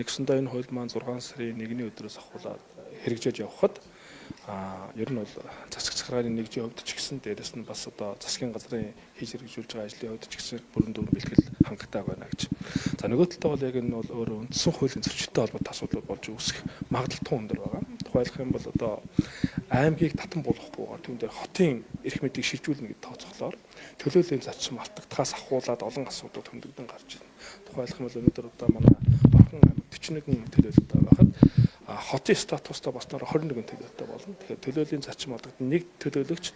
Нэгсэндээ энэ хууль маань 6 сарын 1-ний өдрөөс ахуулаад хэрэгжиж явхад ер нь бол засаг захиргааны нэгжийн хувьд ч гэсэн дээрэс нь бас одоо засгийн газрын хийж хэрэгжүүлж байгаа ажлын хувьд ч гэсэн бүрэн дүр бэлтгэл хангалттай байна гэж. За нөгөө талдаа бол яг энэ бол өөрөө үндсэн хуулийн зөрчилтэй холбоотой асуудал болж үүсэх магадлалтай өндөр байгаа. Тухайлх юм бол одоо аймгийг татан болгохгүйгээр түүн дээр хотын эрх мэдийг шилжүүлнэ гэдэг тооцоолоор төлөөллийн зарчим алдагдахаас ахуулаад олон асуудал хөндөгдөн гарч байна. Тухайлх юм бол өнөөдөр одоо манай Орхон аймаг 41 төлөөлөлтөй байхад хотын статустай баснаар 21 төлөөлөлтөй болно. Тэгэхээр төлөөллийн зарчим алдагдсан нэг төлөөлөгч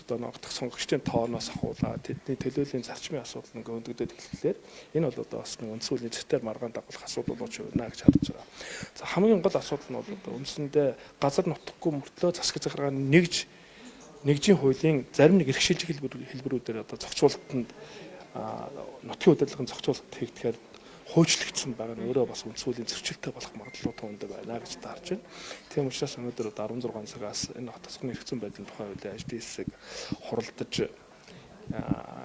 одоо ногдох сонгогчдын тооноос ахуулаад тэдний төлөөллийн зарчмын асуудал нэг өндөгдөд эхлэхээр энэ бол одоо бас нэг үндсүүлийн зэтээр маргаан дагуулах асуудал болж байна гэж харж байгаа. За хамгийн гол асуудал нь бол одоо үндсэндээ газар нутаггүй мөртлөө засаг захиргааны нэгжийн хуулийн зарим нэг эрх шийдэл хэлбэрүүдээр одоо зохицуулалтанд нутгийн удирдлагын зохицуулалт хийгдэхээр хөөцлөгдсөн байгаа нь өөрөө бас үндсүүлийн зөрчилтэй болох магадлалтай өндөр байна гэж таарч байна. Тийм учраас өнөөдөр 16 цагаас энэ хот тосгоны хэрэгцээ байдлын тухай хуулийн ажлын хэсэг хуралдаж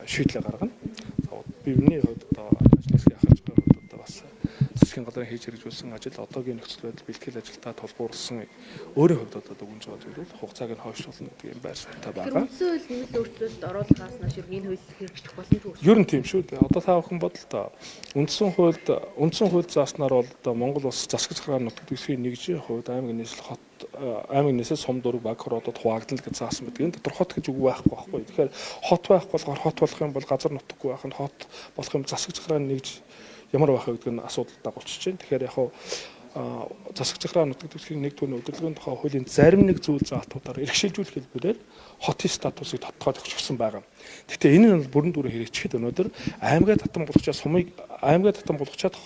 шийдлээ гаргана. Бидний хувьд одоо ажлын хэсгийн ахаж байгаа хувьд одоо бас засгийн газрын хийж хэрэгжүүлсэн ажил одоогийн нөхцөл байдал бэлтгэл ажилдаа тулгуурсан өөрийн хувьд одоо дүгнж байгаа зүйл хугацааг нь хойшлуулна гэдэг юм байр суурьтай байгаа. Үндсэн хууль нэмэлт өөрчлөлт оруулахаас нааш энэ хууль хэрэгжих болно ч юу юм тийм шүү дээ. Одоо та бүхэн бодлоо үндсэн хууль зааснаар бол одоо Монгол улс засаг захиргааны нутаг дэвсгэрийн нэгжийн хувьд аймаг нийслэл сум дураг баг хоруудад хуваагдал гэж заасан байдаг. Энэ дотор хот гэж үг байхгүй байхгүй. Тэгэхээр хот байх болохоор хот болох юм бол газар нутаггүй байх нь хот болох юм засаг захиргааны нэгж ямар байх вэ гэдэг нь асуудал дагуулчих чинь. Тэгэхээр яг засаг захиргааны нутаг дэвсгэрийн нэг түүний удирдлагын тухай хуулийн зарим нэг зүйл заалтуудаар эрх шилжүүлэх хэлбэрээр хотын статусыг тодтогоод өгсөн байгаа. Гэхдээ энэ нь бүрэн дүрэн хэрэгжихэд өнөөдөр аймгаа татан болгочоод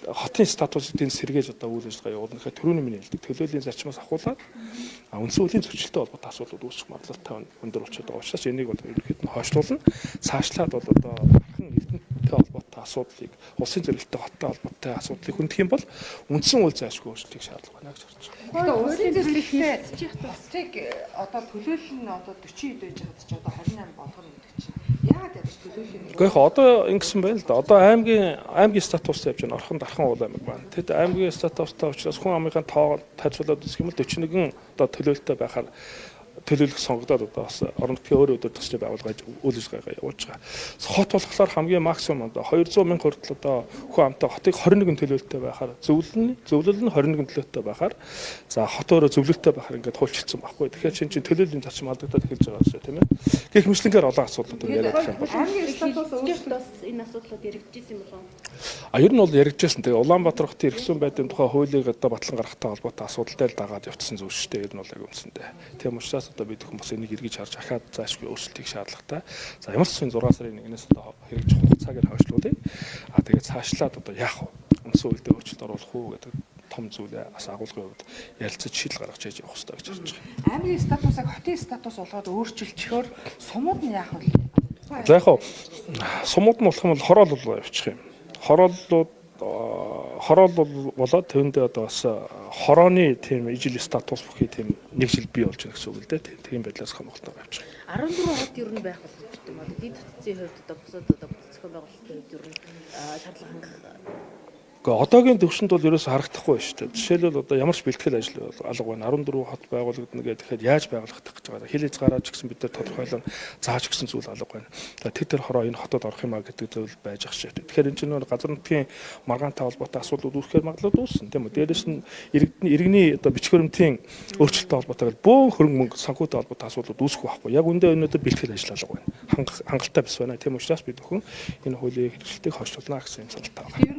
хотын статусыг сэргээж одоо үйл ажиллагаа явуулна гэхэд төрөний миний хэлдэг төлөөллийн зарчмаас ахуулаад үндсэн хуулийн зөрчилтэй холбоотой асуудлууд үүсэх магадлалтай өндөр болчиход байгаа учраас энийг бол ерөнхийд нь хойшлуулна. Цаашлаад бол одоо бурхан эрдэнэтэй холбоотой асуудлыг улсын зөвлөлттэй хоттой холбоотой асуудлыг хөндөх юм бол үндсэн хууль заашгүй өөрчлөлтийг шаардлага байна гэж харж байгаа. Тэгэхээр улсын зөвлөлттэй тусыг одоо төлөөлөл нь одоо 40 хэд байж байгаа ч одоо 28 болгоно гэдэг чинь яагаад яаж төлөөлөл нь Гэхдээ одоо ингэсэн байна л да. Одоо аймгийн статустай явж байгаа Орхон дархан уул аймаг байна. Тэд аймгийн статустай учраас хүн амын тоо тайлбарлаад үзэх юм бол 41 одоо төлөөлөлтөй байхаар төлөөлөх сонгогдоод одоо бас орон нутгийн өөр өдөр тусчаа байгуулгаж үйл ажиллагаа явуулж байгаа. Хот болохоор хамгийн максимум одоо 200 мянга хүртэл одоо хүн амтай хотыг 21 төлөөлөлтөй байхаар зөвлөл нь 21 төлөөлөлтөй байхаар за хот өөрөө зөвлөлтөй байхаар ингээд хуульчилсан байхгүй. Тэгэхээр чинь төлөөллийн зарчим алдагдаад эхэлж байгаа шүү тийм ээ. Гэх мэтлэнгээр олон асуудлууд яриад байгаа юм бол аймгийн статус өөрчлөлтөөс энэ асуудлууд яригдчихсэн юм болов уу? Ер нь бол яригдчихсэн. Тэгээ Улаанбаатар хотын эрхлэн байдлын тухай хуулийг одоо батлан гаргахтай холбоотой асуудалтай л дагаад явцсан зүйл шүү дээ. Ер нь бол яг үндсэндээ. Тийм учраас одоо бид хүмүүс энийг эргэж харж ахаад заашгүй өөрчлөлтийг шаардлагатай. За ямар ч зүйл 6 сарын 1-ээс одоо хэрэгжих хугацааг нь хойшлуулъя. Тэгээд цаашлаад одоо яах вэ? Үндсэн хуульд өөрчлөлт оруулах уу гэдэг том зүйлээ бас агуулгын хувьд ярилцаж шийдэл гаргаж яаж явах хэрэгтэй гэж харж байгаа. аймгийн статусыг хотын статус болгоод өөрчилчихөөр сумууд нь яах вэ? За яг сумууд нь болох юм бол хороолол явуучих юм. Хороол болоод түүндээ одоо бас хорооны тийм ижил статус бүхий тийм нэг жил бий болж байгаа гэсэн үг л дээ. Тийм байдлаас хамгаалалтаа явуучих. 14 хот ер нь байх болох гэдэг юм байна. Дид бүтцийн хувьд одоо бусад одоо бүтэцгэн байгуулалтын хувьд ер нь шаардлага хангах. Одоогийн төвшөнд бол ерөөсө харагдахгүй шүү дээ. Жишээлбэл одоо ямар ч бэлтгэл ажил алга байна. 14 хот байгуулагдана гэхэд яаж байгуулагдах гэж байгаа. Хил хязгаараа ч гэсэн бид нар тодорхойлон зааж өгсөн зүйл алга байна. Тэр хороо энэ хотод орох юм а гэдэг зүйл байж ах шүү дээ. Тэгэхээр энэ чинь газар нутгийн маргаантай холбоотой асуудлууд үүсэхээр магадлал үүссэн тийм үү. Дээрээс нь иргэний одоо бичиг баримтын өөрчлөлттэй холбоотой бөөн хөрөнгө мөнгө санхүүтэй холбоотой асуудлууд үүсэх байхгүй. Яг үндэ өнөөдөр бэлтгэл ажил алга байна. Хангалттай бис байна. Тийм учраас бид бүхэн энэ хуулийн хэрэгжилтийг хойшлуулна гэсэн юм саналтай байна.